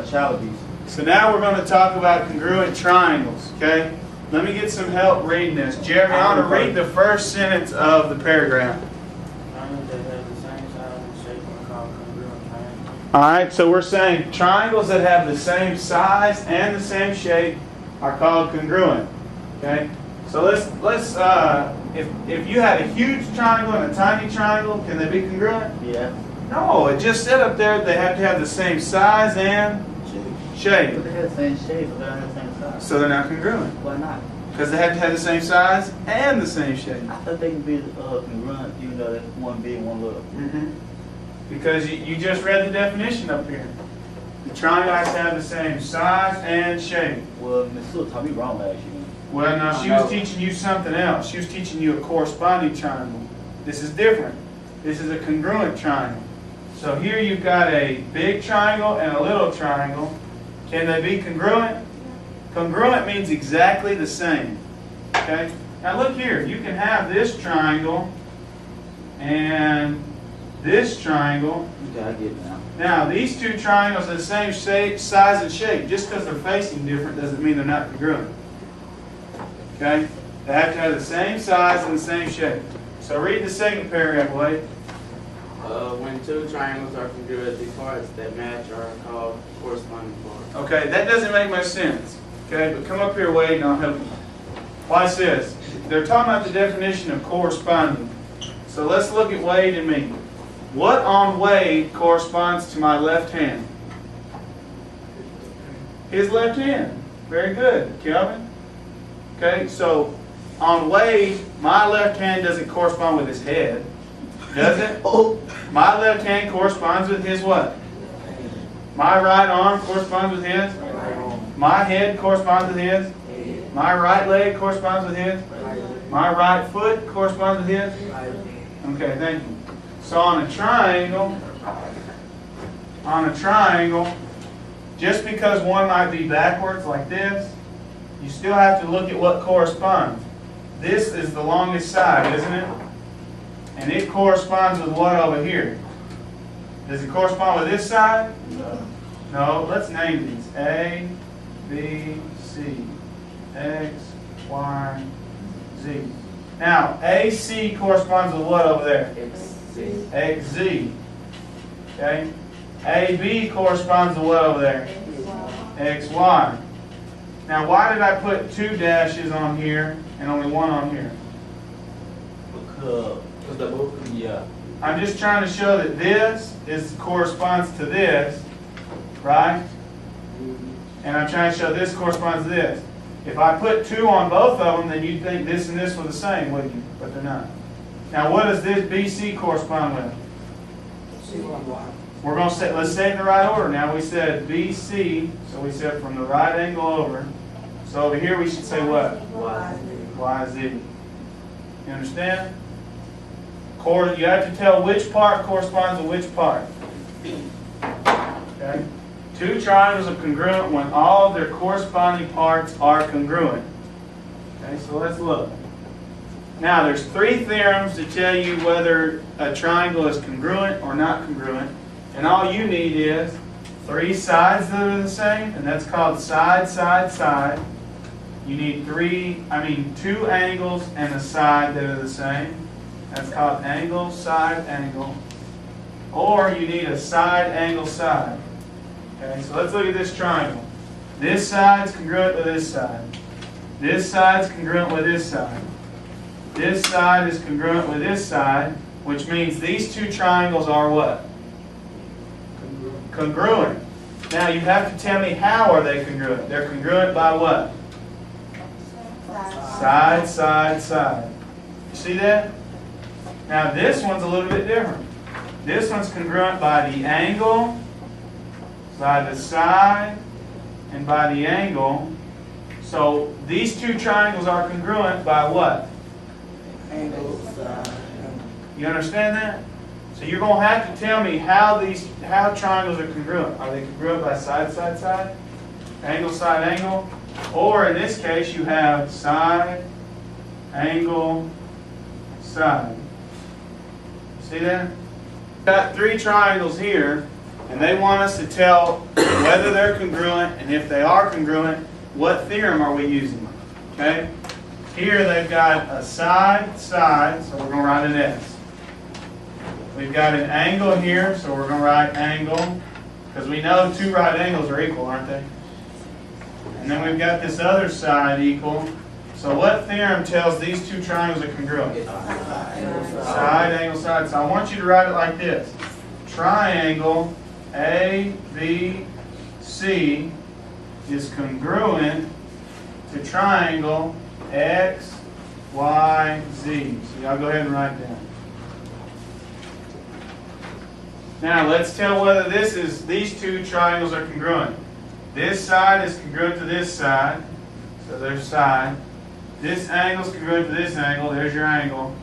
charities. So now we're going to talk about congruent triangles, okay? Let me get some help reading this. Jeremy, I want to read the first sentence of the paragraph. Triangles that have the same size and shape are called congruent triangles. All right, so we're saying triangles that have the same size and the same shape are called congruent, okay? So let's if you had a huge triangle and a tiny triangle, can they be congruent? Yeah. No, it just said up there they have to have the same size and shape. But they have the same shape, but they don't have the same size. So they're not congruent. Why not? Because they have to have the same size and the same shape. I thought they can be congruent, even though they're one big, one little. Because you just read the definition up here. The triangle has to have the same size and shape. Well, Miss Sue taught me wrong last year. Well, no, she was teaching you something else. She was teaching you a corresponding triangle. This is different. This is a congruent triangle. So here you've got a big triangle and a little triangle. Can they be congruent? Congruent means exactly the same. Okay? Now look here. You can have this triangle and this triangle. Okay, I get it now. Now, these two triangles are the same shape, size, and shape. Just because they're facing different doesn't mean they're not congruent. Okay? They have to have the same size and the same shape. So read the second paragraph, Wade. When two triangles are congruent, the parts that match are called corresponding parts. Okay, that doesn't make much sense. Okay, but come up here, Wade, and I'll help you. Watch this. They're talking about the definition of corresponding. So let's look at Wade and me. What on Wade corresponds to my left hand? His left hand. Very good. Kelvin? Okay, so on Wade, my left hand doesn't correspond with his head. Does it? Oh. My left hand corresponds with his what? My right arm corresponds with his? My head corresponds with his? My right leg corresponds with his? My right foot corresponds with his? Okay, thank you. So on a triangle, just because one might be backwards like this, you still have to look at what corresponds. This is the longest side, isn't it? And it corresponds with what over here? Does it correspond with this side? No. No, let's name these. A, B, C, X, Y, Z. Now, AC corresponds with what over there? XZ. XZ. Okay? AB corresponds to what over there? XY. Now, why did I put two dashes on here and only one on here? Because they're both, yeah. I'm just trying to show that this corresponds to this, right? And I'm trying to show this corresponds to this. If I put two on both of them, then you'd think this and this were the same, wouldn't you? But they're not. Now, what does this BC correspond with? We're going to say, let's say it in the right order. Now, we said BC, so we said from the right angle over. So over here, we should say what? YZ. You understand? You have to tell which part corresponds to which part. Okay? Two triangles are congruent when all of their corresponding parts are congruent. Okay, so let's look. Now, there's three theorems to tell you whether a triangle is congruent or not congruent. And all you need is three sides that are the same, and that's called side, side, side. You need two angles and a side that are the same. That's called angle, side, angle. Or you need a side, angle, side. Okay, so let's look at this triangle. This side's congruent with this side. This side's congruent with this side. This side is congruent with this side, which means these two triangles are what? Congruent. Now you have to tell me how are they congruent. They're congruent by what? Side, side, side. You see that? Now this one's a little bit different. This one's congruent by the angle, by the side, and by the angle. So these two triangles are congruent by what? Angle, side. You understand that? So you're going to have to tell me how triangles are congruent. Are they congruent by side, side, side? Angle, side, angle? Or in this case, you have side, angle, side. See that? Got three triangles here, And they want us to tell whether they're congruent, and if they are congruent, what theorem are we using? Okay? Here they've got a side, side, so we're going to write an S. We've got an angle here, so we're going to write angle, because we know two right angles are equal, aren't they? And then we've got this other side equal. So what theorem tells these two triangles are congruent? Side, angle, side. So I want you to write it like this. Triangle ABC is congruent to triangle XYZ. So y'all go ahead and write down. Now let's tell whether these two triangles are congruent. This side is congruent to this side, so there's side. This angle is congruent to this angle, there's your angle.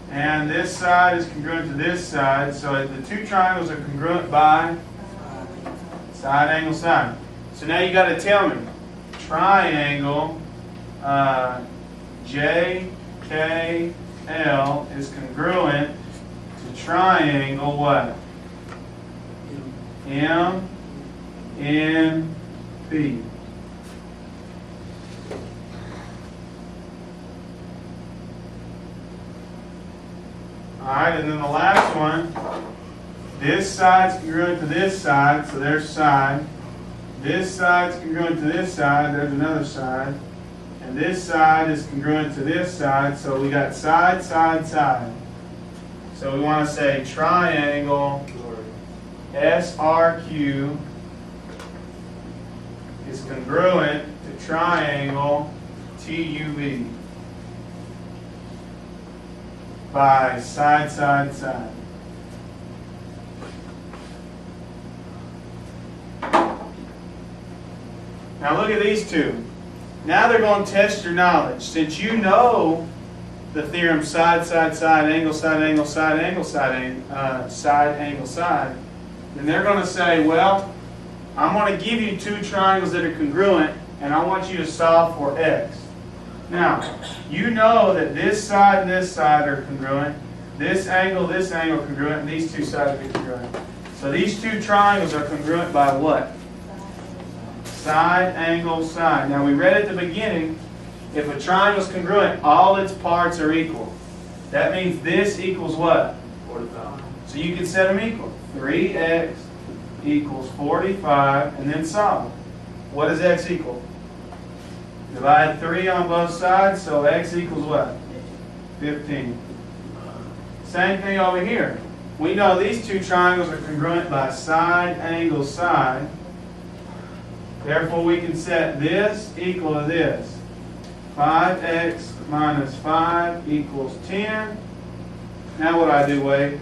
And this side is congruent to this side, so the two triangles are congruent by side, angle, side. So now you got to tell me, triangle JKL is congruent to triangle what? MNP. Alright, and then the last one, this side's congruent to this side, so there's side. This side's congruent to this side, there's another side. And this side is congruent to this side, so we got side, side, side. So we want to say triangle SRQ is congruent to triangle TUV by side, side, side. Now look at these two. Now they're going to test your knowledge. Since you know the theorem side, side, side, angle, side, angle, side, angle, side, side, angle, side, then they're going to say, well, I'm going to give you two triangles that are congruent, and I want you to solve for x. Now, you know that this side and this side are congruent, this angle congruent, and these two sides are congruent. So these two triangles are congruent by what? Side, angle, side. Now we read at the beginning, if a triangle is congruent, all its parts are equal. That means this equals what? 45. So you can set them equal. 3x equals 45, and then solve. What does x equal? Divide 3 on both sides, so x equals what? 15. Same thing over here. We know these two triangles are congruent by side, angle, side. Therefore, we can set this equal to this. 5x minus 5 equals 10. Now what do I do, Wade?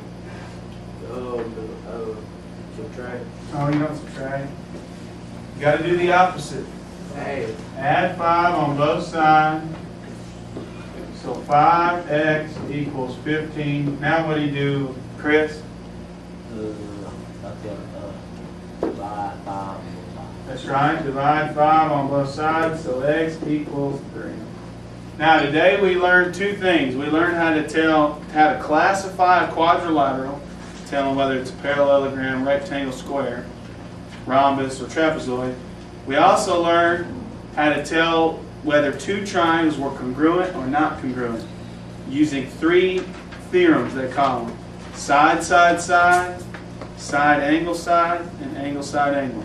Subtract. Oh, you don't subtract. You got to do the opposite. Hey. Add 5 on both sides. So 5x equals 15. Now what do you do, Chris? Divide 5. That's right. Divide 5 on both sides. So x equals 3. Now today we learned two things. We learned how to classify a quadrilateral, tell them whether it's a parallelogram, rectangle, square, rhombus, or trapezoid. We also learned how to tell whether two triangles were congruent or not congruent using three theorems, they call them. Side, side, side, side, angle, side, and angle, side, angle.